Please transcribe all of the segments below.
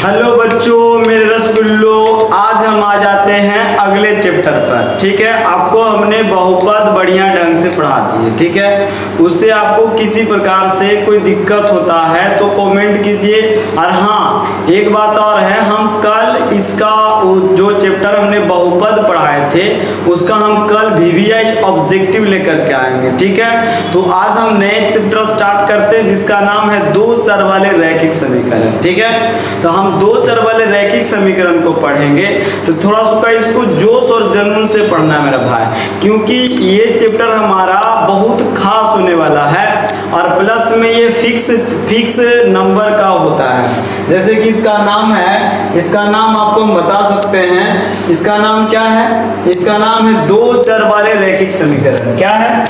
Hello बच्चों, मेरे रसगुल्लो, आज हम आ जाते हैं अगले चैप्टर पर। ठीक है, आपको हमने बहुपद बढ़िया ढंग से पढ़ा दिए। ठीक है, उससे आपको किसी प्रकार से कोई दिक्कत होता है तो कमेंट कीजिए। और हाँ, एक बात और है, हम कल इसका जो चैप्टर हमने बहुपद पढ़ाए थे उसका हम कल VVI ऑब्जेक्टिव लेकर के आएंगे। ठीक है, तो आज हम नए चैप्टर स्टार्ट करते हैं जिसका नाम है दो चर वाले रैखिक समीकरण। ठीक है, तो हम दो चर वाले रैखिक समीकरण को पढ़ेंगे। तो थोड़ा सा इसको जोश और जुनून से पढ़ना है मेरा भाई, क्योंकि ये चैप्टर हमारा बहुत खास होने वाला है और प्लस में ये फिक्स नंबर का होता है। जैसे कि इसका नाम है, इसका नाम आपको हम बता सकते हैं, इसका नाम क्या है? इसका नाम है दो चर वाले रैखिक समीकरण। क्या है?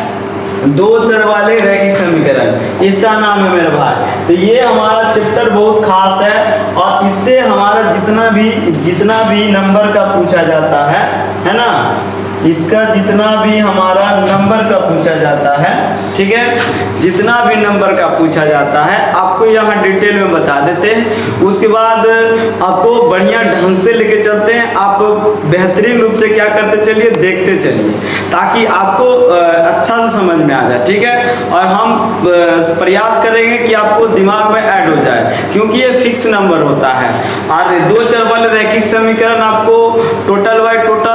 दो चर वाले रैखिक समीकरण, इसका नाम है मेरे भाई। तो ये हमारा चैप्टर बहुत खास है और इससे हमारा जितना भी नंबर का पूछा जाता है ना, इसका जितना भी हमारा नंबर का पूछा जाता है, ठीक है, जितना भी नंबर का पूछा जाता है आपको यहाँ डिटेल में बता देते हैं। उसके बाद आपको बढ़िया ढंग से लेके चलते हैं। आप बेहतरीन रूप से क्या करते चलिए, देखते चलिए, ताकि आपको अच्छा से समझ में आ जाए। ठीक है, और हम प्रयास करेंगे कि आपको दिमाग में ऐड हो जाए, क्योंकि ये फिक्स नंबर होता है। और दो चर वाले रैखिक समीकरण आपको टोटल बाय टोटल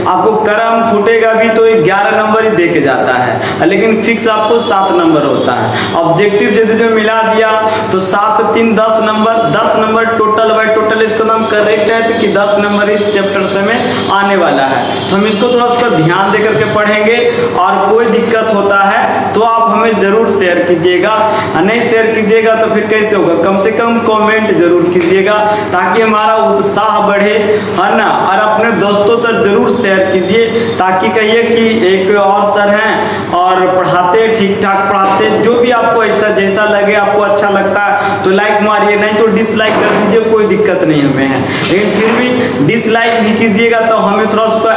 आपको क्रम फूटेगा भी तो 11 नंबर ही दे के जाता है, लेकिन फिक्स आपको 7 नंबर होता है। ऑब्जेक्टिव यदि मिला दिया तो 7 3 10 नंबर टोटल बाय टोटल इसका नाम करेक्ट है, तो कि 10 नंबर इस चैप्टर से में आने वाला है। तो हम इसको थोड़ा सा ध्यान दे करके पढ़ेंगे और कोई दिक्कत होता है तो आप हमें जरूर शेयर कीजिएगा। नहीं शेयर कीजिएगा तो फिर कैसे होगा, कम से कम कमेंट जरूर कीजिएगा ताकि हमारा उत्साह बढ़े, है ना। और अपने दोस्तों तक जरूर शेयर कीजिए ताकि कहिए कि एक और सर हैं और पढ़ाते ठीक ठाक पढ़ाते। जो भी आपको ऐसा जैसा लगे, आपको अच्छा लगता है तो लाइक मारिए, नहीं तो डिसलाइक कर दीजिए, कोई दिक्कत नहीं हमें है। लेकिन फिर भी डिसलाइक भी कीजिएगा तो हमें थोड़ा सा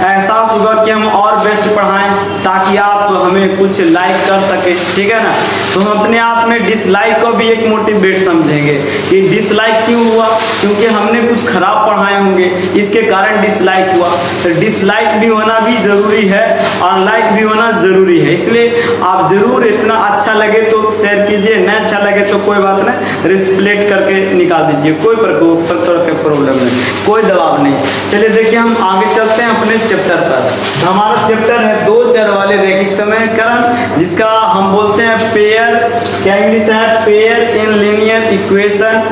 एहसास होगा कि हम और बेस्ट पढ़ाएं, ताकि आप तो हमें कुछ लाइक कर सके। ठीक है ना, तो हम अपने आप में डिसलाइक को भी एक मोटिवेट समझेंगे कि डिसलाइक क्यों हुआ, क्योंकि हमने कुछ खराब पढ़ाए होंगे, इसके कारण डिसलाइक हुआ। तो डिसलाइक भी होना भी जरूरी है और लाइक भी होना जरूरी है। इसलिए आप जरूर, इतना अच्छा लगे तो शेयर कीजिए, नहीं अच्छा लगे तो कोई बात नहीं, रिस्प्लेक्ट करके निकाल दीजिए, कोई प्रॉब्लम नहीं, कोई दबाव नहीं। चलिए देखिए, हम आगे चलते हैं अपने चैप्टर पर। हमारा चैप्टर है दो चर वाले रैखिक समीकरण, जिसका हम बोलते हैं पेयर, क्या इंग्लिश है, pair in linear equation,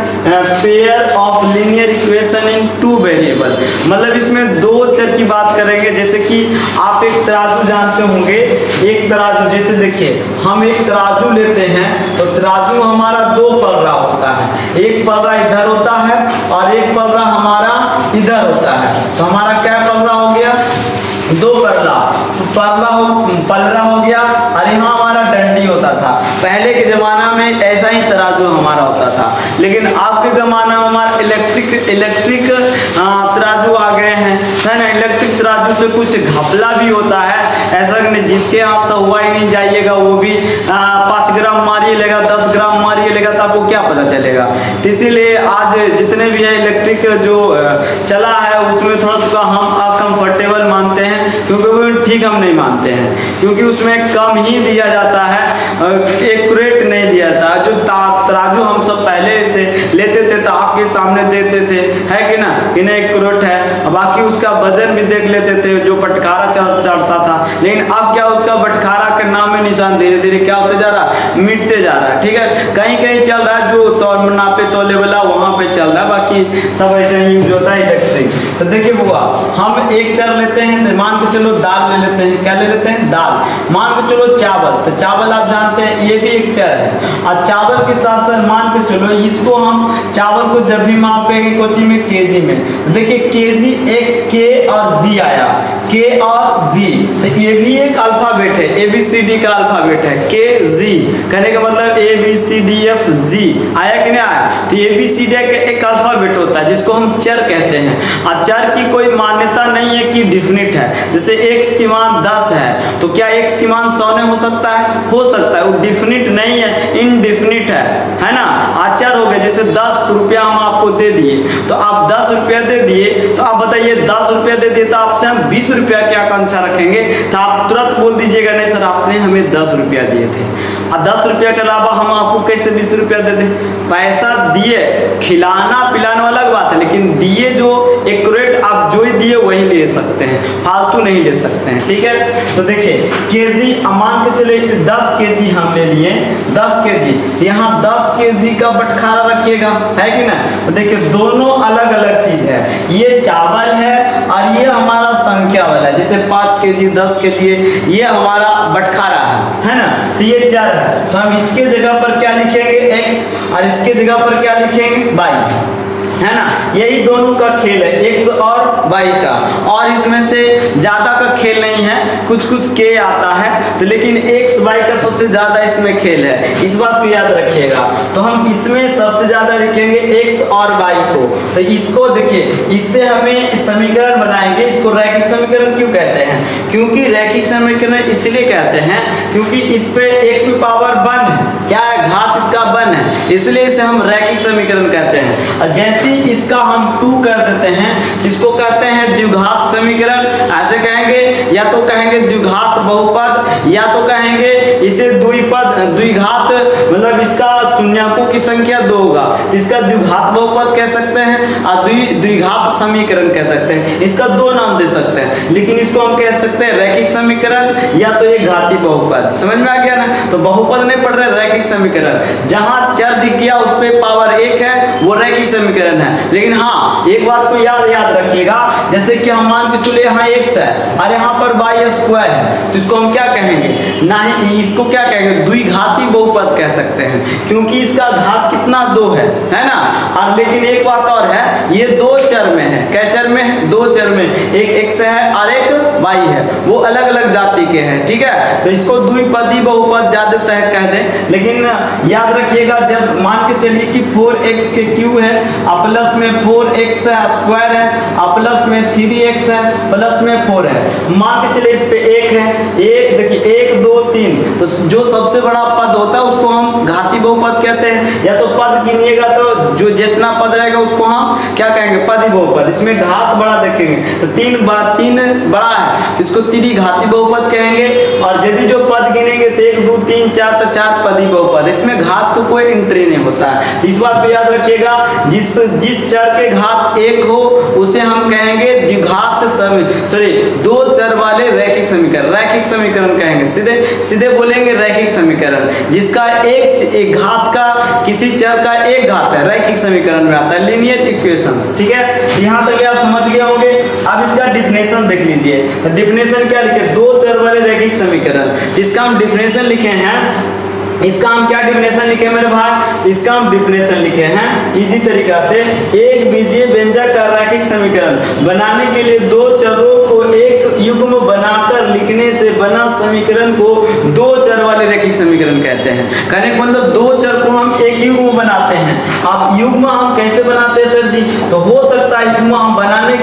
pair of linear equation in two variable. मतलब इसमें दो चर की बात करेंगे। जैसे कि आप एक तराजू जानते होंगे, एक तराजू, जैसे देखिए हम एक तराजू लेते हैं तो तराजू हमारा दो पलड़ा होता है, एक पलड़ा इधर होता है और एक पलड़ा हमारा इधर होता है। तो हमारा क्या पलड़ा हो गया, दो पलड़ा हो गया। और यहाँ हमारा डंडी होता था। पहले के जमाना में ऐसा ही तराजू हमारा होता था, लेकिन आज के जमाना में हमारा इलेक्ट्रिक तराजू आ गए हैं, है ना। इलेक्ट्रिक तराजू से कुछ घपला भी होता है, ऐसा नहीं जिसके हाथ से हुआ ही नहीं जाइएगा, वो भी 5 ग्राम मारिए लेगा, 10 ग्राम मारिए लेगा, तो आपको क्या पता चलेगा। तो इसीलिए आज जितने भी है इलेक्ट्रिक जो चला है उसमें थोड़ा सा हम अकम्फर्टेबल मानते हैं, क्योंकि वो ठीक हम नहीं मानते हैं, क्योंकि उसमें कम ही दिया जाता है, एक्यूरेट नहीं दिया जाता। जो तराजू हम सब पहले से लेते थे तो आपके सामने देते थे, है कि ना, कि नहीं एक्यूरेट है, बाकी उसका वजन भी देख लेते थे, जो बटखारा चढ़ता था। लेकिन अब क्या, उसका बटखारा के नाम में निशान धीरे धीरे क्या होते जा रहा है, मिटते जा रहा है। ठीक है, कहीं कहीं चल रहा है जो नापे तोले वाला, वहां पे चल रहा है, बाकी सब ऐसे ही यूज होता है इलेक्ट्रिक। तो देखिए बुआ, हम एक चर लेते हैं, तो मान के चलो दाल ले लेते हैं। क्या ले लेते हैं, दाल। मान के चलो चावल, तो चावल आप जानते हैं ये भी एक चर है। और चावल के साथ साथ मान के चलो इसको हम चावल को जब भी मापेंगे कोची में, केजी में। देखिए केजी, एक के और जी आया, के और जी, तो ये भी एक अल्फाबेट है, ABCD का अल्फाबेट है के जी। कहने का मतलब ABCDFG आया कि नहीं आया। तो ABCD का एक अल्फाबेट होता है जिसको हम चर कहते हैं, और चर की कोई मान्यता नहीं है कि डिफिनिट है। जैसे x की मान 10 है तो क्या x की मान 100 नहीं हो सकता है? हो सकता है, वो डिफिनिट नहीं है, इनडिफिनिट है ना। आचर हो गया, जैसे 10 रुपया हम आपको दे दिए तो आप 10 रुपया दे दिए, तो आप बताइए 10 रुपया दे दिए तो आपसे हम 20 रुपया की आकांक्षा रखेंगे, तो आप तुरंत बोल दीजिएगा नहीं सर आपने हमें 10 रुपया दिए थे, और 10 रुपया के अलावा हम आपको कैसे 20 रुपया दे दें। पैसा दिए, खिलाना पिलाना अलग बात है, लेकिन दिए जो एक्यूरेट आप जो ही दिए वही ले सकते हैं, फालतू नहीं ले सकते हैं, ठीक है। तो देखिए केजी, मान के चले 10 केजी हम ले लिए, 10 केजी, यहाँ 10 केजी का बटखारा रखिएगा, है कि ना। तो देखिए दोनों अलग अलग चीज है, ये चावल है और ये हमारा संख्या वाला है, जैसे 5 केजी 10 केजी ये हमारा बटखारा है ना। तो ये चर है, तो हम इसके जगह पर क्या लिखेंगे x, और इसके जगह पर क्या लिखेंगे y, है ना। यही दोनों का खेल है, x और y का, और इसमें से ज्यादा का खेल नहीं है, कुछ कुछ k आता है, तो लेकिन x y का सबसे ज्यादा इसमें खेल है, इस बात को याद रखिएगा। तो हम इसमें सबसे ज्यादा लिखेंगे x और y को। तो इसको देखिए, इससे हमें समीकरण बनाएंगे, इसको रैखिक समीकरण क्यों कहते हैं? क्योंकि रैखिक समीकरण इसलिए कहते हैं क्योंकि इस पे x की पावर 1 है, क्या है, घात इसका 1 है, इसलिए इसे हम रैखिक समीकरण कहते हैं। और जैसे इसका हम 2 कर देते हैं, जिसको कहते हैं द्विघात समीकरण, ऐसे कहेंगे, या तो कहेंगे द्विघात बहुपद, या तो कहेंगे इसे द्विपद, द्विघात मतलब इसका शून्यकों की संख्या 2 होगा, इसका द्विघात बहुपद कह सकते हैं और द्विघात समीकरण कह सकते हैं, इसका 2 नाम दे सकते हैं, लेकिन इसको हम कह सकते हैं रैखिक समीकरण या तो एक घाती बहुपद। समझ में आ गया ना। तो बहुपद नहीं पढ़ रहे, रैखिक समीकरण, जहां चर दिख गया उस पे पावर 1 है वो रैखिक समीकरण है। लेकिन हाँ एक बात को याद रखिएगा, जैसे कि हम मान के चले यहाँ x है और यहाँ पर y स्क्वायर है, तो इसको हम क्या कहेंगे, ना ही इसको क्या कहेंगे, द्विघाती बहुपद कह सकते हैं, क्योंकि इसका घात कितना 2 है ना। और लेकिन एक बात और है, ये 2 चर में है, क्या चर में है, 2 चर में, एक x है और एक y है, वो अलग अलग जाति के हैं, ठीक है। तो इसको द्विपदी बहुपद ज्यादातर कह दें, लेकिन याद रखिएगा जब मान के चलिए कि 4x के क्यूब है, प्लस में 4x स्क्वायर है, प्लस में 3x है, प्लस में 4 है, मान के चले इस पे 1 है, एक देखिए 1 2 3, तो जो सबसे बड़ा पद होता है उसको हम घाती बहुपद कहते हैं, या तो पद गिनिएगा तो जो जितना पद रहेगा उसको हम क्या कहेंगे, पदी बहुपद। इसमें घात बड़ा देखेंगे तो 3 बड़ा है तो इसको त्रिघाती बहुपद कहेंगे, और यदि जो पद गिनेंगे तो 1 2 3 4 तो 4 पदी बहुपद, इसमें घात को कोई एंट्री नहीं होता है। तो इस बात को याद रखिएगा, जिस चर के घात 1 हो उसे हम कहेंगे द्विघात सॉरी 2 चर वाले रैखिक समीकरण कहेंगे, सीधे बोलेंगे रैखिक समीकरण, जिसका एक घात का किसी चर का एक घात है, रैखिक समीकरण में आता है, लीनियर इक्वेशंस, ठीक है। यहाँ तक आप समझ गए होंगे। अब इसका डिफिनेशन देख लीजिए, तो डिफिनेशन क्या लिखे, 2 चर वाले रैखिक समीकरण, इसका हम डिफिनेशन लिखे हैं, इसका हम क्या डिफिनेशन लिखे मेरे भाई, इसका हम डिफिनेशन लिखे हैं इजी तरीका से, एक बीजीय व्यंजक का रैखिक समीकरण बनाने के लिए 2 चरों को एक युग्म बनाकर लिखने से बना समीकरण को 2 चर वाले रैखिक समीकरण कहते हैं। कहने का मतलब 2 चर को हम एक युग्म बनाते हैं। अब युग्म हम कैसे बनाते हैं सर जी, तो हो सकता है युग्म हम बनाने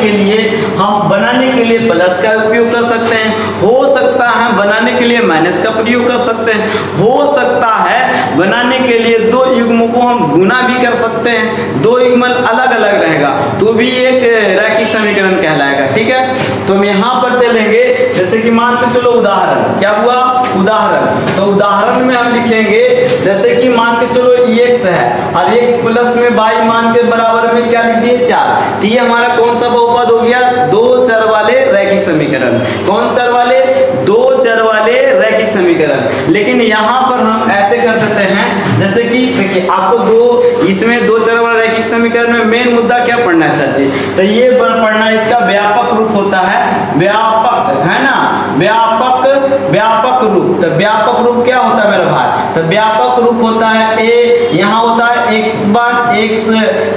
के लिए प्लस का उपयोग कर सकते हैं, हो सकता है बनाने के लिए माइनस का प्रयोग कर सकते हैं, हो सकता है बनाने के लिए 2 युग्मों को हम गुना भी कर सकते हैं, 2 युग्मन अलग अलग रहेगा तो भी एक रैखिक समीकरण कहलाएगा, ठीक है। तो हम यहाँ पर चलेंगे, जैसे कि मान के चलो उदाहरण, क्या हुआ उदाहरण, तो उदाहरण में हम लिखेंगे जैसे कि मान के चलो x है और x प्लस में y मान के बराबर में क्या लिख दिए 4, तो ये हमारा कौन सा बहुपद हो गया, 2 चर वाले रैखिक समीकरण। कौन चर वाले, 2 चर वाले रैखिक समीकरण। लेकिन यहाँ पर हम ऐसे कर देते हैं, जैसे कि देखिए आपको इसमें 2 चर वाले रैखिक समीकरण में मेन मुद्दा क्या पढ़ना है सर जी, तो ये पढ़ना इसका व्यापक रूप होता है, व्यापक है ना, व्यापक रूप। तो व्यापक रूप क्या होता है मेरा भाई, तो व्यापक रूप होता है a, यहाँ होता है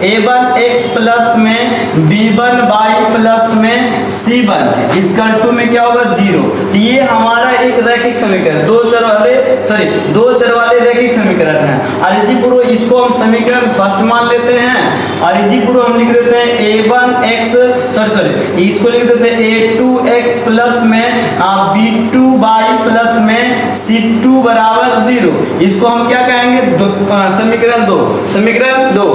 a1x प्लस में b1y प्लस में c1 इक्वल टू में क्या होगा 0। तो ये हमारा एक रैखिक समीकरण दो चर वाले रैखिक समीकरण है। और यदि पूर्व इसको हम समीकरण फर्स्ट मान लेते हैं और यदि पूर्व हम लिख देते हैं a1x इसको लिख देते हैं a2x प्लस में b2y प्लस में c2 बराबर 0। इसको हम क्या कहेंगे समीकरण दो।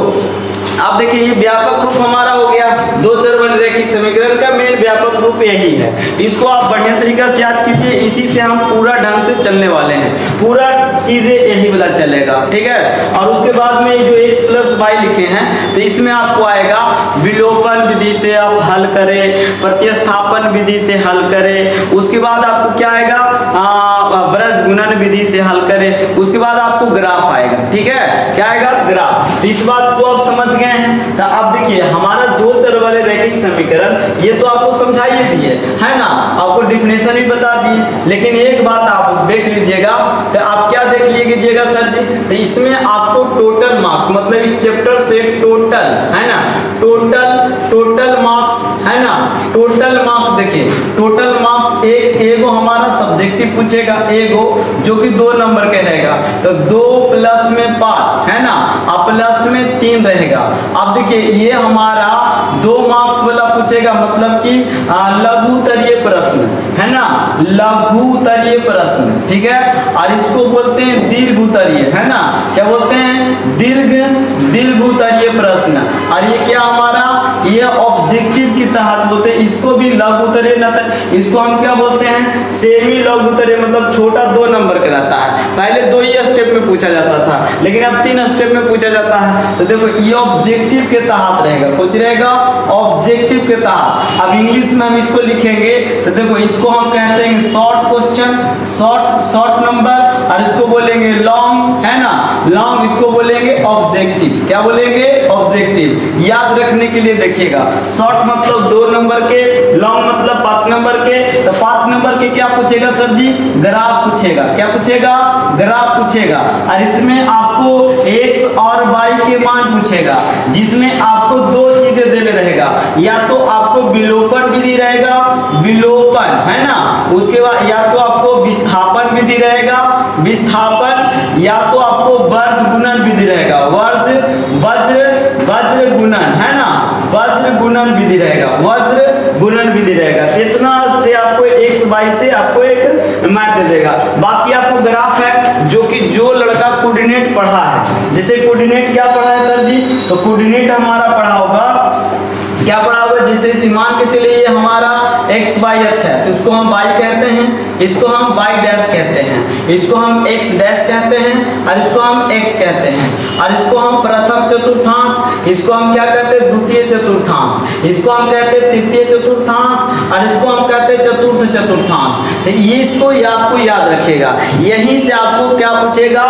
अब देखिए ये व्यापक रूप हमारा हो गया दो चर वाले रैखिक समीकरण का मेन व्यापक रूप यही है। इसको आप बढ़िया तरीका से याद कीजिए, इसी से हम पूरा ढंग से चलने वाले हैं, पूरा चीजें यही वाला चलेगा, ठीक है। और उसके बाद में जो x प्लस वाई लिखे हैं तो इसमें आपको आएगा विलोपन विधि से आप हल करें, प्रतिस्थापन विधि से हल करें, उसके बाद आपको क्या आएगा ब्रज गुणन विधि से हल करें, उसके बाद आपको ग्राफ आएगा, ठीक है। क्या आएगा ग्राफ। तो इस बात को आप समझ गए हैं। तो अब देखिए हमारा दो चर वाले रैखिक समीकरण ये तो आपको समझा ही दिए है ना, आपको डिफिनेशन भी बता दिए। लेकिन एक बात आप देख लीजिएगा, तो आप क्या देख लीजिएगा सर जी, तो इसमें आपको टोटल मार्क्स मतलब इस चैप्टर से टोटल है ना, टोटल मार्क्स है ना, टोटल मार्क्स देखिए टोटल मार्क्स एगो हमारा सब्जेक्टिव पूछेगा, एगो जो कि 2 नंबर के रहेगा, तो 2 प्लस में 5 है ना, और प्लस में 3 रहेगा। अब देखिए ये हमारा 2 मार्क्स वाला पूछेगा, मतलब कि लघुत्तरीय प्रश्न है ना, लघुत्तरीय प्रश्न, ठीक है। और इसको बोलते हैं दीर्घोत्तरीय है ना, क्या बोलते हैं दीर्घोत्तरीय प्रश्न। और ये क्या हमारा ये ऑब्जेक्टिव के तहत बोलते हैं, इसको भी लघुत्तरीय न, इसको हम क्या बोलते हैं सेमी लघुत्तरीय, मतलब छोटा 2 नंबर का रहता है। पहले 2 ही स्टेप में पूछा जाता था, लेकिन अब 3 स्टेप में पूछा जाता है। तो देखो ये ऑब्जेक्टिव के तहत रहेगा, कुछ रहेगा ऑब्जेक्टिव के तहत। अब इंग्लिश में हम इसको लिखेंगे तो देखो इसको हम कहते हैं शॉर्ट क्वेश्चन, शॉर्ट नंबर, और इसको बोलेंगे लॉन्ग है ना, लॉन्ग इसको बोलेंगे ऑब्जेक्टिव। क्या बोलेंगे ऑब्जेक्टिव। याद रखने के लिए देखिएगा, शॉर्ट मतलब 2 नंबर के, लॉन्ग मतलब 5 नंबर के। तो 5 नंबर के क्या पूछेगा सर जी, ग्राफ पूछेगा। क्या पूछेगा ग्राफ पूछेगा। और इसमें आपको x और y के मान पूछेगा, जिसमें आपको 2 चीजें देने रहेगा, या तो आपको विलोपन विधि रहेगा, विलोपन है ना, उसके बाद या तो आपको विस्थापन विधि रहेगा, विस्थापन, या तो आपको वज्र गुणन विधि रहेगा, वज्र गुणन है ना, वज्र गुणन विधि रहेगा, वज्र गुणन विधि रहेगा। इतना से आपको x y से आपको एक मैथ दे देगा। बाकी आपको ग्राफ है जो लड़का कोऑर्डिनेट पढ़ा है, जैसे कोऑर्डिनेट क्या पढ़ा है सर जी, तो कोऑर्डिनेट हमारा पढ़ा होगा, क्या पढ़ा होगा, जैसे मान के चलिए ये हमारा x y अक्ष है, तो इसको हम y कहते हैं, इसको हम y डैश कहते हैं, इसको हम x डैश कहते हैं, और इसको हम x कहते हैं, और इसको हम प्रथम चतुर्थांश, इसको हम क्या कहते हैं द्वितीय चतुर्थांश, इसको हम कहते हैं तृतीय चतुर्थांश, और इसको हम कहते हैं चतुर्थ चतुर्थांश। तो ये इसको आपको याद रखेगा। यहीं से आपको क्या पूछेगा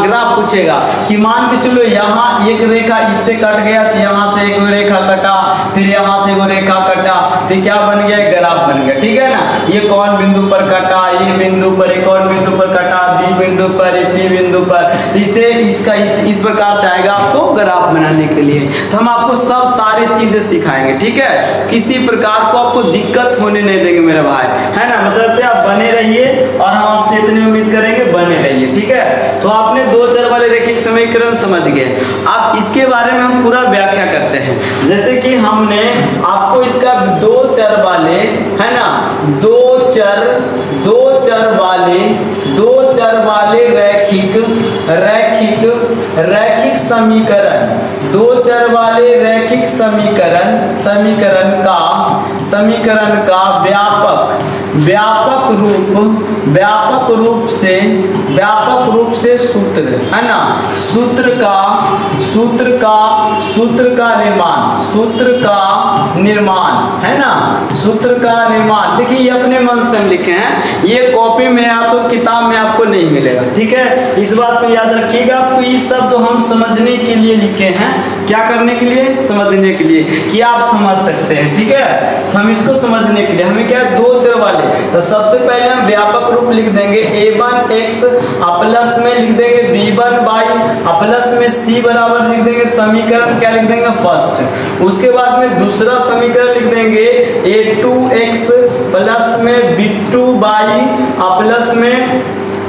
ग्राफ पूछेगा, कि मान के चलो यहाँ एक रेखा इससे कट गया, तो यहाँ से एक रेखा कटा, फिर यहाँ से वो रेखा कटा, तो क्या बन गया ग्राफ बन गया, ठीक है ना। ये कौन बिंदु पर कटा, ये बिंदु पर, एक और बिंदु पर कटा, बी बिंदु पर, सी बिंदु पर, तो इससे इसका इस प्रकार से आएगा आपको ग्राफ बनाने के लिए। तो हम आपको सब सारी चीजें सिखाएंगे, ठीक है, किसी प्रकार को आपको दिक्कत होने नहीं देंगे मेरे भाई, है ना। मतलब आप बने रहिए और हम आपसे इतनी उम्मीद करेंगे बने रहिए, ठीक है। तो आपने 2 चर वाले रैखिक समीकरण समझ गए। अब इसके बारे में हम पूरा व्याख्या करते हैं, जैसे कि हमने आपको इसका 2 चर वाले है ना, 2 चर वाले रैखिक समीकरण, 2 चर वाले रैखिक समीकरण का व्यापक रूप से सूत्र है ना, सूत्र का निर्माण देखिए ये अपने मन से लिखे हैं, ये कॉपी में या तो किताब में आपको नहीं मिलेगा, ठीक है। इस बात को याद रखिएगा। आपको ये शब्द हम समझने के लिए लिखे हैं, क्या करने के लिए, समझने के लिए, कि आप समझ सकते हैं, ठीक है। तो हम इसको समझने के लिए हमें क्या 2 चर वाले, तो सबसे पहले हम व्यापक रूप लिख देंगे a1x प्लस में लिख देंगे b1 बाई प्लस में c बराबर लिख देंगे समीकरण क्या लिख देंगे फर्स्ट। उसके बाद में दूसरा समीकरण लिख देंगे a2x प्लस में b2 बाई प्लस में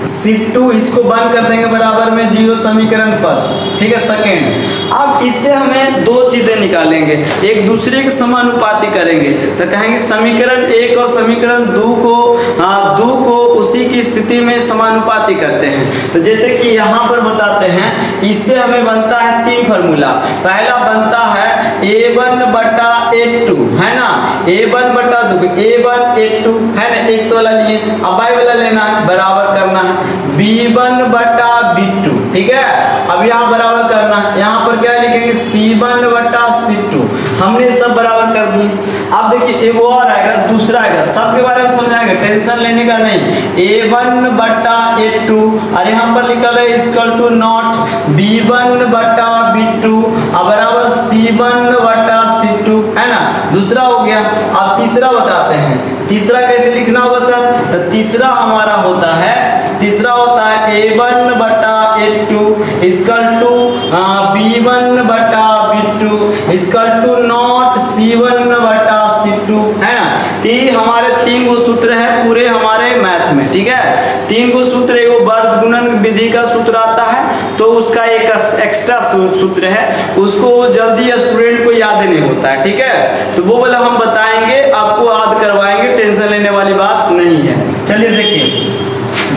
C2, इसको बंद कर देंगे बराबर में 0 समीकरण फर्स्ट। ठीक है सेकेंड। अब इससे हमें दो चीजें निकालेंगे, एक दूसरे के समानुपाती करेंगे। तो कहेंगे समीकरण 1 और समीकरण 2 को उसी की स्थिति में समानुपाती करते हैं। तो जैसे कि यहाँ पर बताते हैं, इससे हमें बनता है 3 फार्मूला। पहला बनता है a1 बटा a2 है ना, a1 बटा 2 a1 a2 है ना, x वाला लिए, अब y वाला लेना है, बराबर करना है b1 बटा b2। ठीक है, अब यहाँ बराबर करना है, यहाँ पर क्या लिखेंगे c1 बटा c2। हमने सब बराबर कर दिए। अब देखिए एक और आएगा, दूसरा आएगा, सबके बारे में समझाएंगे, टेंशन लेने का नहीं। a1 बटा a2 और यहाँ पर लिखा है इक्वल टू नॉट b1 बटा b2 बराबर c1 बटा c2 है ना, दूसरा हो गया। अब तीसरा बताते हैं, तीसरा कैसे लिखना होगा सर? तो तीसरा हमारा होता है a1 बटा a2 इक्वल टू b1 बटा b2 equal to not c1 बटा c2 है ना। हमारे 3 गो सूत्र है पूरे हमारे मैथ में। ठीक है, 3 गो सूत्र, एगो वर्ग गुणन विधि का सूत्र आता है, तो उसका एक एक्स्ट्रा सूत्र है, उसको जल्दी स्टूडेंट को याद नहीं होता है। ठीक है, तो वो वाला हम बताएंगे, आपको याद करवाएंगे, टेंशन लेने वाली बात नहीं है। चलिए देखिए,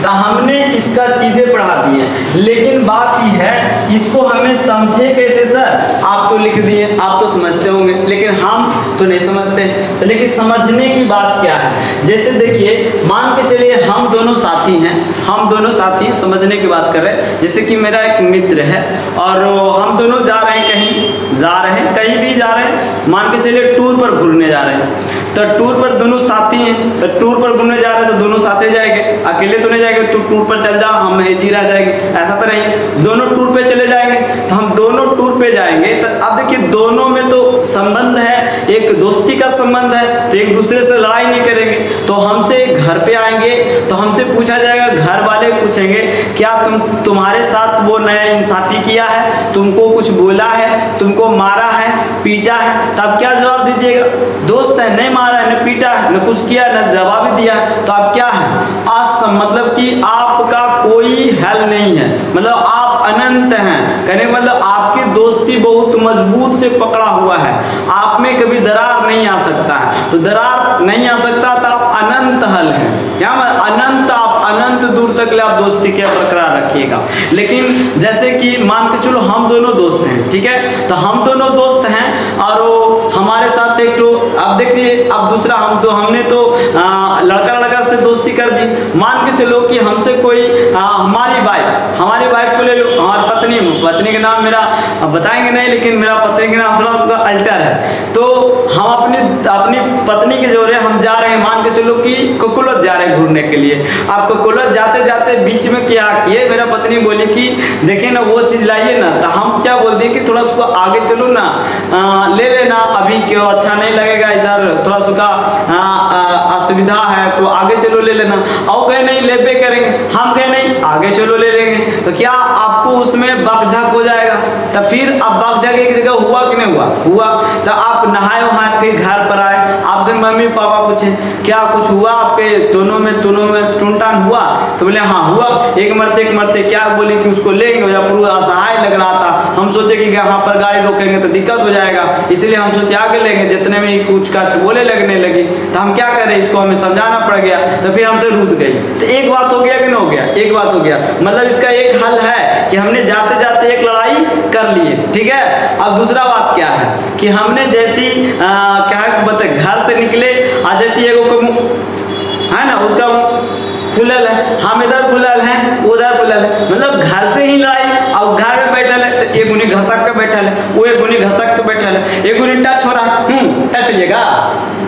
तो हमने इसका चीजें पढ़ा दी है, लेकिन बात ये है इसको हमें समझे कैसे सर? आप तो लिख दिए, आप तो समझते होंगे, लेकिन हम तो नहीं समझते। तो लेकिन समझने की बात क्या है? जैसे देखिए, मान के चलिए हम दोनों साथी हैं, समझने की बात कर रहे हैं। जैसे कि मेरा एक मित्र है और हम दोनों जा रहे हैं कहीं भी जा रहे हैं, मान के चलिए टूर पर घूमने जा रहे हैं। तो टूर पर दोनों साथी हैं, तो टूर पर घूमने जा रहे हैं तो दोनों साथे जाएंगे, अकेले तो नहीं जाएंगे। तो टूर पर चल जाओ, हम जी रह जाएंगे, ऐसा तो नहीं, दोनों टूर पे चले जाएंगे। तो हम दोनों टूर पे जाएंगे, तो अब देखिए दोनों में तो संबंध है, एक दोस्ती का संबंध है, तो एक दूसरे से लड़ाई नहीं करेंगे। तो हमसे घर पे आएंगे तो हमसे पूछा जाएगा, घर वाले पूछेंगे क्या तुम्हारे साथ वो नया इंसाफी किया है, तुमको कुछ बोला है, तुमको मारा है, पीटा है? तब क्या जवाब दीजिएगा? दोस्त है, नहीं मारा है, न पीटा है, न कुछ किया, न जवाब दिया है। तो आप क्या है? मतलब कि आपका कोई हल नहीं है, मतलब आप अनंत हैं। कहने का मतलब आपकी दोस्ती बहुत मजबूत से पकड़ा हुआ है, आप में कभी दरार नहीं आ सकता है। तो दरार नहीं आ सकता तो आप अनंत हल हैं, क्या अनंत, आप अनंत दूर तक ले आप दोस्ती के बरकरार रखिएगा। लेकिन जैसे कि मान के चलो हम दोनों दोस्त हैं, ठीक है, तो हम दोनों दोस्त हैं और वो हमारे साथ एक तो, अब देखिए अब दूसरा हमने तो लड़का से दोस्ती कर दी। मान के चलो कि हमसे कोई हमारी वाइफ को ले लो, हमारी पत्नी का नाम मेरा बताएंगे नहीं, लेकिन मेरा पत्नी का नाम थोड़ा उसका अल्टर है। तो हम अपनी पत्नी के जोरे हम जा रहे हैं, मान के चलो कि कोकुलत जा रहे हैं घूमने के लिए। आप कोकुलत जाते जाते बीच में क्या किए, मेरा पत्नी बोली कि देखिए ना वो चीज लाइए ना, तो हम क्या बोल दिए कि थोड़ा उसको आगे चलो ना, ले लेना, अभी क्यों अच्छा नहीं लगेगा, इधर थोड़ा उसका असुविधा है, तो आगे चलो ले लेना। और कहे नहीं लेबे करेंगे, हम कहे नहीं आगे चलो ले लेंगे। तो क्या आपको उसमें बकझक हो जाएगा? तो फिर अब बकझक एक जगह हुआ कि नहीं हुआ? तो आप नहाए वहाए, फिर घर पर आए, आपसे मम्मी पापा पूछे क्या कुछ हुआ आपके दोनों में टूनटान हुआ? तो बोले हाँ हुआ, एक मरते क्या बोली कि उसको लेंगे, या पूरा असहाय लग रहा था। हम सोचे कि यहाँ पर गाड़ी रोकेंगे तो दिक्कत हो जाएगा, इसलिए हम सोचे आगे लेंगे, जितने में कुछ का बोले लगने लगी। तो हम क्या करें, इसको हमें समझाना पड़ गया, तो फिर हमसे रूस गई। तो एक बात हो गया कि नहीं हो गया? एक बात हो गया। मतलब इसका एक हल है कि हमने जाते जाते एक लड़ाई कर लिए, ठीक है। अब दूसरा बात क्या है कि हमने जैसी क्या बता घर से निकले, जैसी एगो को है ना उसका खुलल है, हम इधर खुलल हैं उधर खुलल है, मतलब घर से ही लड़ाई। अब घर में बैठल है तो एक गुनी घसक के बैठल है, वो एक गुनी घसक के बैठल है, एक गुनी टच हो रहा है, टच होइएगा।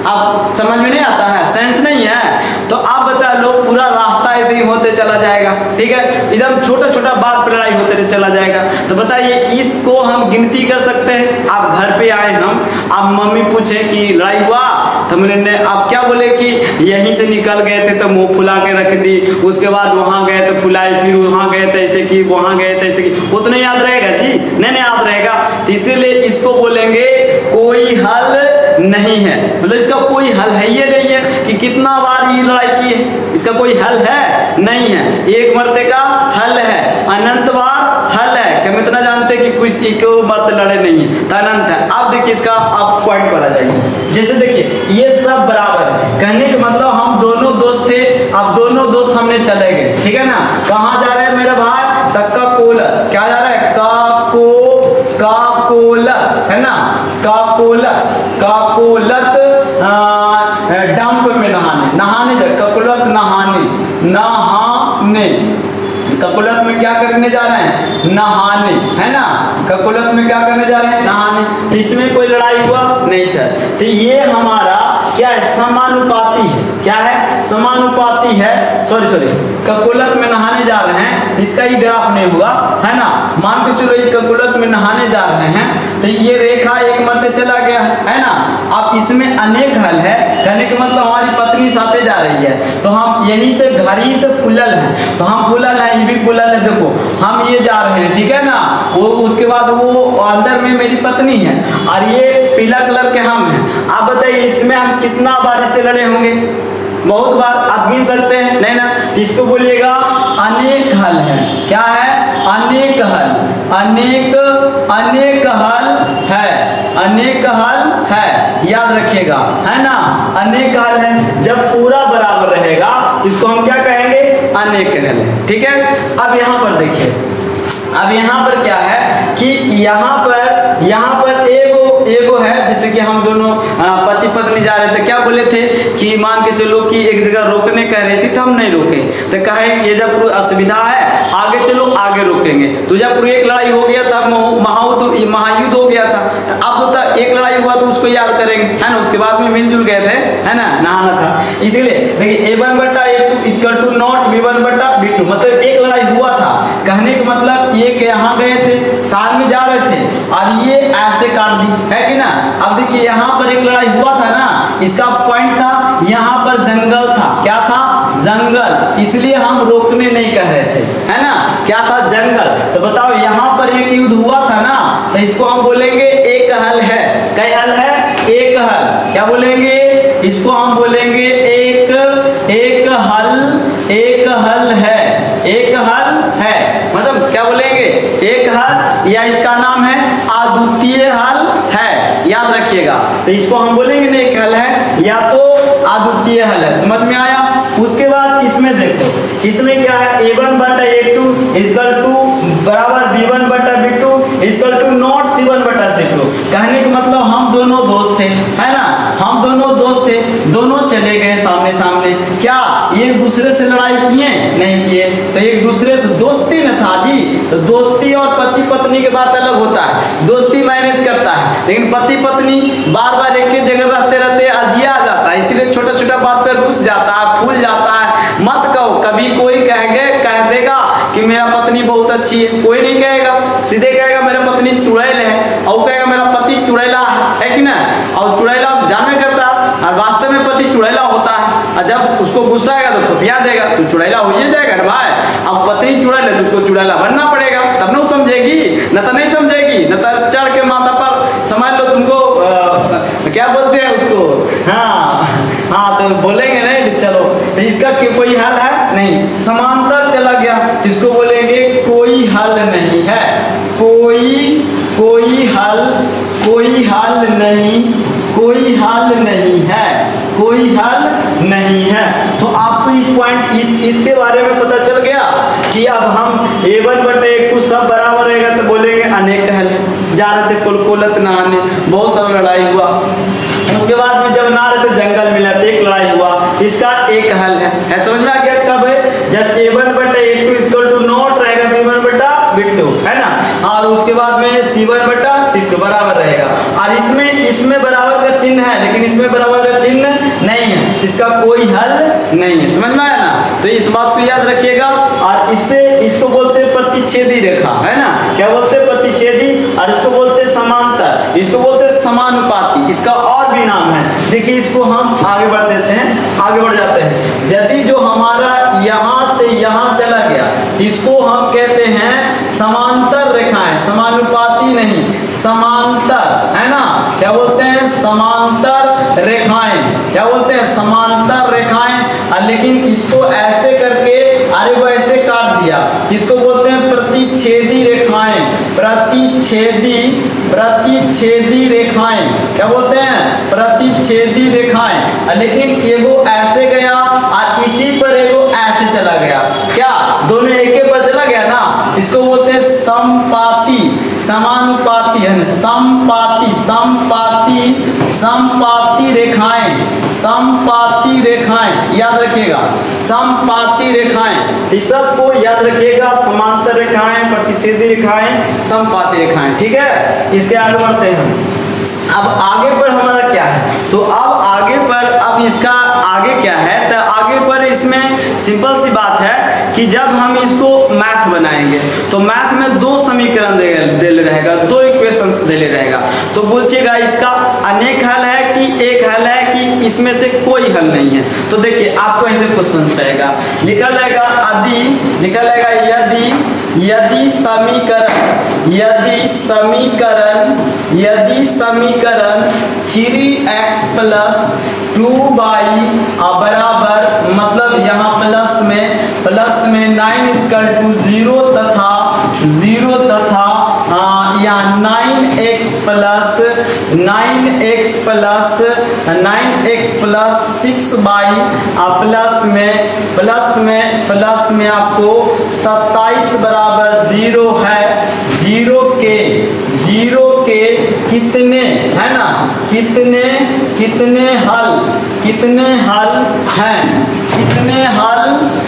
अब समझ में नहीं आता है, सेंस नहीं है, तो आप बता लो पूरा रास्ता ऐसे ही होते चला जाएगा, ठीक है, एकदम छोटा छोटा बात पर लड़ाई होते चला जाएगा। तो बताइए इसको हम गिनती कर सकते हैं? आप घर पे आए, हम आप मम्मी पूछे कि लड़ाई हुआ, तो मैंने आप क्या बोले कि यहीं से निकल गए थे तो मुंह फुला के रख दी, उसके बाद वहां गए तो फुलाई, फिर वहां गए तो ऐसे की, वहां गए तो ऐसे की, वो तो नहीं याद रहेगा जी, नहीं याद रहेगा। तो इसीलिए इसको बोलेंगे कोई हल नहीं है, मतलब इसका कोई हल है ये नहीं है कि कितना बार ये लड़ाई की है, इसका कोई हल है नहीं है। एक मरते का हल है, अनंत बार हल है कि हम इतना जानते हैं कि कुछ एक मर्द लड़े नहीं है तो अनंत है। अब देखिए इसका आप पॉइंट पर आ जाइए। जैसे देखिए ये सब बराबर है, कहने का मतलब हम दोनों दोस्त थे, अब दोनों दोस्त हमने चले गए, ठीक है ना। कहाँ जा रहे हैं मेरे भाई, तक का कोलत, क्या जा रहा है, काकोलत है ना, काकोलत डंप में नहाने ककुलत नहाने ककुलत में क्या करने जा रहे हैं, नहाने, है ना। ककुलत में क्या करने जा रहे हैं, नहाने। तो इसमें कोई लड़ाई हुआ नहीं सर। तो ये हमारा क्या है, समानुपाती है, क्या है, समानुपाती है। सॉरी ककुलत में नहाने जा रहे हैं तो इसका ही ग्राफ नहीं हुआ, है ना। मान के चलो ये ककुलत में नहाने जा रहे हैं तो ये रेखा एक मरते चला गया, है ना। अब इसमें अनेक हल है, कहने का मतलब हमारी पत्नी साथे जा रही है तो हम यहीं से घर ही से फुलल है, तो हम फुलल है, ये भी फुलल है, देखो हम ये जा रहे हैं, ठीक है ना। वो उसके बाद वो अंदर में मेरी पत्नी है और ये पीला कलर के हम हैं। आप बताइए इसमें हम कितना बार इससे लड़े होंगे, बहुत बार, आप गिन सकते हैं नहीं ना। इसको बोलिएगा अनेक हल है, क्या है, अनेक हल, अनेक हल है, अनेक हल है, याद रखिएगा, है ना। अनेक हल है, जब पूरा बराबर रहेगा इसको हम क्या कहेंगे, अनेक हल है, ठीक है। अब यहाँ पर देखिए, अब यहाँ पर क्या है कि यहाँ पर एगो है, जैसे कि हम दोनों पति पत्नी जा रहे थे, क्या बोले थे कि मान के चलो कि एक जगह रोकने कह रही थी तो हम नहीं रोके, तो कहे ये जब कोई असुविधा है आगे चलो आगे रोकेंगे। तो जब पूरी एक लड़ाई हो गया था, महायुद्ध हो गया था, तो अब तो एक लड़ाई हुआ तो उसको याद करेंगे, है ना। उसके बाद में मिलजुल गए थे, है ना, नहाना था। इसलिए देखिए A1/A2 नॉट B1/B2, मतलब एक लड़ाई हुआ था, कहने का मतलब ये यहाँ गए थे, साथ में जा रहे थे और ये ऐसे काट दी, है कि ना। अब देखिए यहाँ पर एक लड़ाई हुआ था ना, इसका पॉइंट था यहाँ पर जंगल था, क्या था, जंगल, इसलिए हम रोकने नहीं कह रहे थे, है ना। क्या था, जंगल। तो बताओ यहाँ पर एक युद्ध हुआ था ना, तो इसको हम बोलेंगे एक हल है, कई हल है, एक हल, क्या बोलेंगे, इसको हम बोलेंगे एक हल है, एक हल है, मतलब क्या बोलेंगे, एक हल, या इसका नाम है अद्वितीय हल है, याद रखिएगा। तो इसको हम बोलेंगे ना एक हल है या तो अद्वितीय हल है, समझ में आया। उसके बाद इसमें देखो, इसमें क्या है, A1/A2 बराबर B1/B2 नॉट C1/C2, कहने का मतलब हम दोनों दोस्त थे, है ना, हम दोनों दोस्त थे, दोनों चले गए सामने सामने, क्या एक दूसरे से लड़ाई किए, नहीं किए, तो एक दूसरे से दोस्ती न था जी। तो दोस्ती और पति पत्नी की बात अलग होता है, दोस्ती मैनेज करता है, लेकिन पति पत्नी बार बार एक ही जगह रहते रहते अजिया आ जाता है, इसलिए छोटा छोटा बात पे रुस जाता है, फूल जाता है। मत कहो, कभी कोई कह देगा कि मेरा पत्नी बहुत अच्छी है, कोई नहीं कहेगा, सीधे कहेगा मेरा पत्नी चुड़ैल है, और कहेगा मेरा पति चुड़ैला है कि ना। और चुड़ैला जानवे करता है, और वास्तव में पति चुड़ैला होता है, और जब उसको गुस्सा आएगा तो थोपिया देगा, तो चुड़ैला हो ही जाएगा ना भाई। अब पत्नी चुड़ैल है तो उसको चुड़ैला बनना पड़ेगा, तब ना समझेगी, न तो नहीं समझेगी, न तो चढ़ के माथा पर समझ लो तुमको क्या बोलते हैं उसको, हाँ तो बोलेंगे नहीं, चलो। तो इसका कोई हल है नहीं, समांतर चला गया, इसको बोलेंगे कोई हल नहीं है, कोई हल नहीं, कोई हल नहीं है। तो आपको इस पॉइंट इसके बारे में पता चल गया कि अब हम A1/A2 सब बराबर रहेगा तो बोलेंगे अनेक हल। जा रहे थे कोलत नहाने, बहुत सारा लड़ाई हुआ, उसके बाद में जब नहा रहे थे जंगल मिला तो एक लड़ाई हुआ, इसका एक हल है, समझ में आ गया। कब है, जब A1/A2 नॉट रहेगा B1/B2, है ना, और उसके बाद में C1/C2 बराबर रहेगा, और इसमें बराबर का चिन्ह है, लेकिन इसमें बराबर का चिन्ह नहीं है, इसका कोई हल नहीं है, समझ में आया ना। तो इस बात को याद रखिएगा, और इसको बोलते हैं प्रतिच्छेदी रेखा, है ना, क्या बोलते हैं, प्रतिच्छेदी, और इसको बोलते हैं समांतर, इसको बोलते हैं समानुपाती, इसका और भी नाम है। देखिए इसको हम आगे बढ़ देते हैं, आगे बढ़ जाते हैं। यदि जो हमारा यहाँ से यहाँ चला गया, इसको हम कहते हैं समांतर रेखाएं, समानुपाती नहीं, समांतर, है ना। क्या बोलते हैं? समांतर रेखाएं। क्या बोलते हैं? समांतर रेखाएं। लेकिन इसको ऐसे करके अरे वो ऐसे काट दिया, किसको बोलते हैं? प्रतिच्छेदी रेखाएं, प्रतिच्छेदी रेखाएं। क्या बोलते हैं? प्रतिच्छेदी रेखाएं। लेकिन एगो ऐसे गया और इसी पर एगो ऐसे चला गया, क्या दोनों एक पर चला गया ना, इसको बोलते हैं समपाती, समानुपाती है ना, समपाती, समपाती, समपाती रेखाएं, समपाती रेखाएं, याद रखिएगा, समपाती रेखाएं, इस सब को याद रखिएगा। समांतर रेखाएं, प्रतिच्छेदी रेखाएं, समपाती रेखाएं, ठीक है। इसके आगे बढ़ते हैं। अब आगे पर हमारा क्या है? तो अब आगे पर, अब इसका आगे क्या है? तो आगे पर इसमें सिंपल सी बात है कि जब हम इसको मैथ बनाएंगे तो मैथ में दो समीकरण दे रहेगा, दो इक्वेशंस दे रहेगा। तो पूछिएगा इसका अनेक हल है कि एक हल है कि इसमें से कोई हल नहीं है। तो देखिए आपको ऐसे क्वेश्चन रहेगा, लिखा रहेगा यदि समीकरण 3x + 2y बराबर, मतलब यहाँ प्लस में 9 = 0 तथा या 9x + 6y प्लस में आपको 27 बराबर 0 है। 0 के कितने, है ना, कितने हल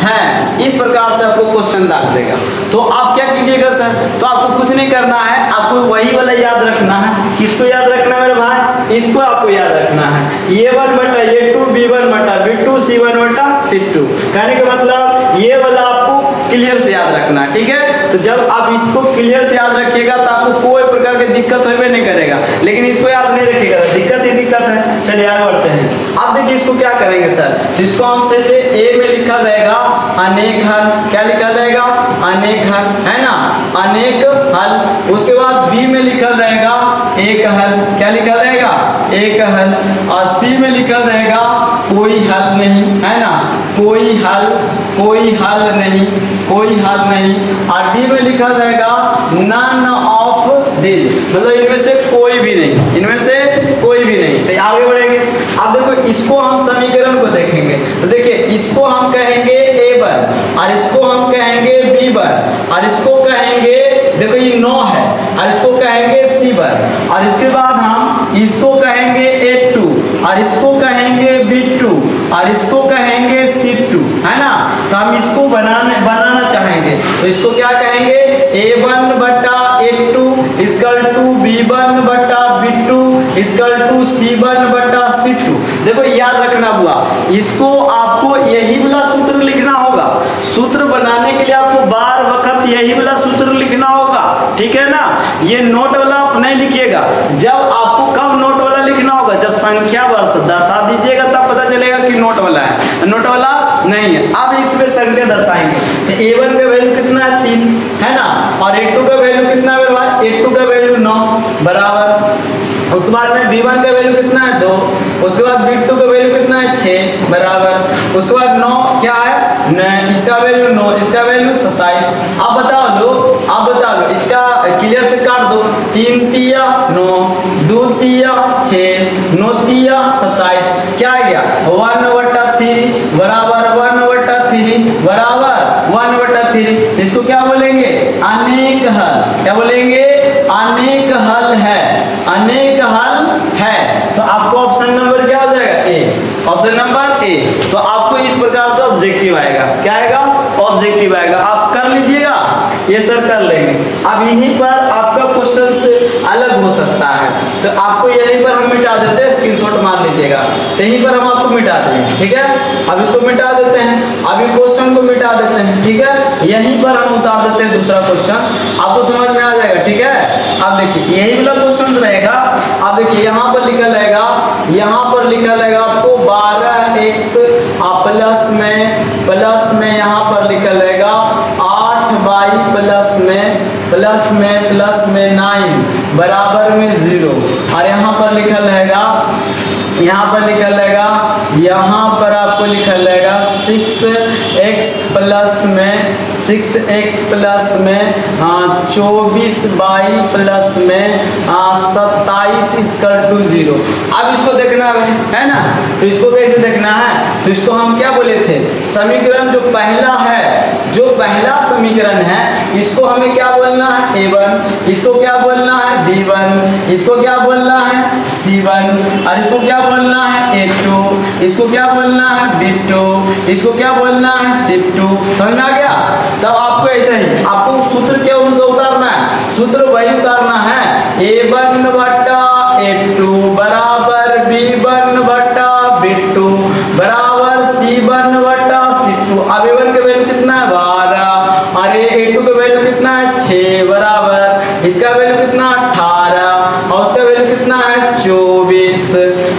हैं, इस प्रकार से आपको क्वेश्चन डाल देगा। तो आप क्या कीजिएगा सर? तो आपको कुछ नहीं करना है, आपको वही वाला याद रखना है। किसको याद रखना है मेरे भाई? इसको आपको याद रखना है, A1 बटा A2, B1 बटा B2, C1 बटा C2। कहने का मतलब ये वाला आपको क्लियर से याद रखना है, ठीक है। तो जब आप इसको क्लियर से याद रखिएगा तो आपको कोई प्रकार की दिक्कत होबे नहीं करेगा। लेकिन इसको याद नहीं रखिएगा, दिक्कत ही दिक्कत है। चलिए आगे बढ़ते हैं। अब देखिए इसको क्या करेंगे सर? इसको हम से ए में लिखा रहेगा अनेक हल, क्या लिखा रहेगा? अनेक हल, है ना, अनेक हल। उसके बाद बी में लिखा रहेगा एक हल, क्या लिखा रहेगा? एक हल। और सी में लिखा रहेगा कोई हल नहीं, है ना, कोई हल नहीं। और डी में लिखा रहेगा नन ऑफ दिस, मतलब इनमें से कोई भी नहीं। तो आगे बढ़ेंगे। अब देखो इसको हम समीकरण को देखेंगे, तो देखिए इसको हम कहेंगे A1 और इसको हम कहेंगे B1 और इसको कहेंगे, देखो ये 9 है, और इसको कहेंगे C1 और इसके बाद हम इसको कहेंगे A2 और इसको कहेंगे B2 और इसको कहेंगे C2, है ना। तो हम इसको बनाना चाहेंगे, तो इसको क्या कहेंगे? A1 बटा A2 = B1 बटा B2 = C1 बटा C2। देखो याद रखना हुआ, इसको आपको यही वाला सूत्र लिखना होगा। सूत्र बनाने के लिए आपको बार वक्त यही वाला सूत्र लिखना होगा, ठीक है ना। ये नोट वाला आप नहीं लिखिएगा। जब आपको कब नोट वाला लिखना होगा? जब संख्या वर्ष दर्शा दीजिएगा तब पता चलेगा कि नोट वाला है, नोट वाला नहीं है। अब इसमें संख्या दर्शाएंगे, तो A1 का वैल्यू कितना है? 3, है ना। और A2 का वैल्यू कितना है मेरे भाई? A2 का वैल्यू 9 बराबर। उसके बाद में B1 का वैल्यू कितना है? 2। उसके बाद B2 का वैल्यू कितना है? 6 बराबर। उसके बाद 9 क्या है? इसका वैल्यू 9, इसका वैल्यू 27। आप बता लो, इसका क्लियर से काट दो। 3 तिया 9, 2 तिया 6, 9 तिया 27, क्या आ गया? 1/3 बराबर 1/3 बराबर 1/3। इसको क्या बोलेंगे? अनेक हल। क्या बोलेंगे? अनेक हल है, अनेक हल है। तो आपको ऑप्शन नंबर क्या हो जाएगा? ए, ऑप्शन नंबर ए। तो आपको इस प्रकार से ऑब्जेक्टिव आएगा, क्या आएगा? ऑब्जेक्टिव आएगा। आप कर लीजिएगा, ये सर कर लेंगे। अब यहीं पर आपका क्वेश्चन से अलग हो सकता है, तो आपको यहीं पर हम मिटा देते हैं, स्क्रीनशॉट मार लीजिएगा। तो यहीं पर हम आपको मिटा देंगे, ठीक है। अब इसको मिटा देते हैं, अभी क्वेश्चन को मिटा देते हैं, ठीक है। यहीं पर हम उतार देते हैं दूसरा क्वेश्चन, आपको समझ में आ जाएगा, ठीक है। अब देखिए यही वाला क्वेश्चन रहेगा। अब देखिए यहाँ पर लिखा रहेगा, यहाँ पर लिखा रहेगा आपको 12x प्लस में यहाँ पर लिखा रहेगा 8y प्लस में 9 बराबर में 0। और यहाँ पर लिखा रहेगा, यहाँ पर आपको लिखा रहेगा 6x प्लस में 24y प्लस में 27 इक्वल टू 0। अब इसको देखना है ना, तो इसको कैसे देखना है, तो इसको हम क्या बोले थे, समीकरण जो पहला है, जो पहला समीकरण है, इसको हमें क्या बोलना है a1, इसको क्या बोलना है b1, इसको क्या बोलना है c1, और इसको क्या बोलना है a2, इसको क्या बोलना है b2, इसको क्या बोलना है c2। समझ में आ गया? तब आपको ऐसे ही आपको सूत्र क्या उनसे उतारना है, सूत्र वही उतारना है a1 बटा a2 बराबर b1 बटा b2 बराबर c1 बटा c2। अब a1 का वैल्यू कितना है 12, और a2 का वैल्यू कितना है 6 बराबर, इसका वैल्यू कितना 18 और उसका वैल्यू कितना है 24,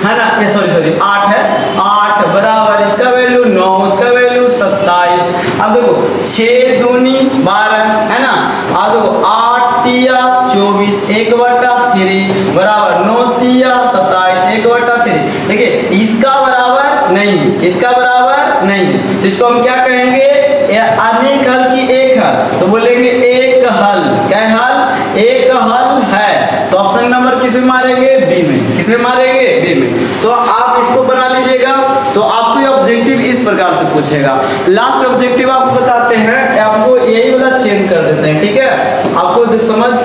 है ना, ये सॉरी 8 है, 8 बराबर इसका वैल्यू 9, उसका वैल्यू 27। अब देखो 6 दूनी 12 है ना, अब देखो 8 तिया 24 1/3 बराबर 9 तिया 27 1/3। देखिए इसका बराबर नहीं, इसका बराबर नहीं, तो इसको हम क्या कहेंगे, अनेक हल की एक हल, तो बोलेंगे एक हल। क्या हल? एक हल है। तो ऑप्शन नंबर किस में मारेंगे, बी में। किस में मारेंगे, बी में। तो आप इसको बना लीजिएगा, तो आपको ऑब्जेक्टिव इस प्रकार से पूछेगा। लास्ट ऑब्जेक्टिव आपको बताते हैं, आपको यही वाला चेंज कर देते हैं, ठीक है। आपको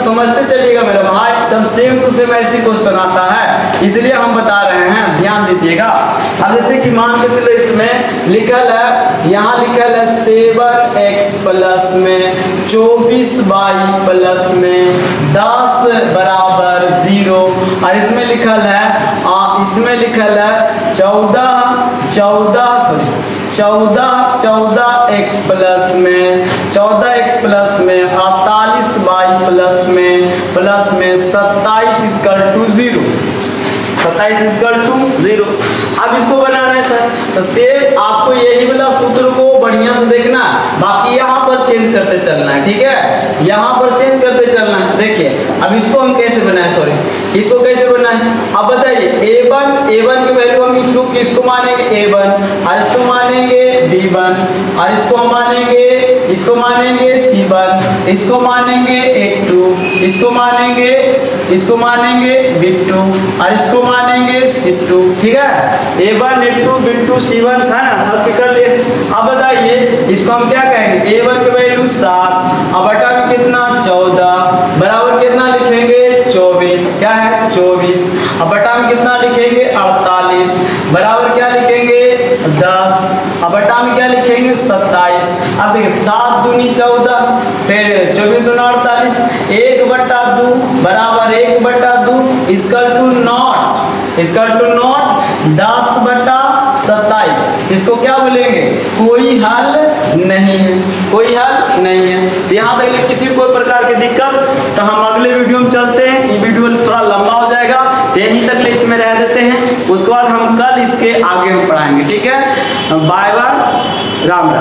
समझते चलिएगा मेरा भाई, एकदम सेम टू सेम ऐसी क्वेश्चन आता है, इसलिए हम बता रहे हैं, ध्यान दीजिएगा। अब जैसे कि मान के चलो इसमें लिखल है, यहाँ लिखल है 7x प्लस में 24y प्लस में 10 बराबर 0, और इसमें लिखल है 14x प्लस में 48y प्लस में 27 इक्वल टू 0। 27 equal to 0। अब इसको बनाना है सर, तो सेम आपको यही वाला सूत्र को बढ़िया से देखना है, बाकी यहाँ पर चेंज करते चलना है, ठीक है, यहाँ पर चेंज करते चलना है। देखिए अब इसको हम कैसे बनाए, सॉरी इसको कैसे बनाए, अब बताइए a1 की वैल्यू हम इसको मानेंगे a1, और इसको मानेंगे b1, और इसको मानेंगे c1, इसको मानेंगे a2, इसको मानेंगे b2, और इसको मानेंगे c2, ठीक है। a1 a2 b2 c1 है ना, सब कर लिए। अब बताइए इसको हम क्या कहेंगे, a1 की वैल्यू 7, अब बटा में कितना 14 बराबर कितना लिखेंगे 24, क्या है 24, अब बटा में कितना लिखेंगे 48 बराबर क्या लिखेंगे 10, अब बटा में क्या लिखेंगे 27। अब देखिए 7 दूनी 14, फिर 24 दूना 48, 1/2 बराबर 1/2 इक्वल टू नॉट 10/27। इसको क्या बोलेंगे, कोई हल नहीं है, कोई हल नहीं है। तो यहाँ तक किसी कोई प्रकार की दिक्कत, तो हम अगले वीडियो में चलते हैं, ये वीडियो थोड़ा लंबा हो जाएगा, तो यहीं तक इसमें रह देते हैं, उसके बाद हम कल इसके आगे हम पढ़ाएंगे, ठीक है। Bye bye, Ram Ram.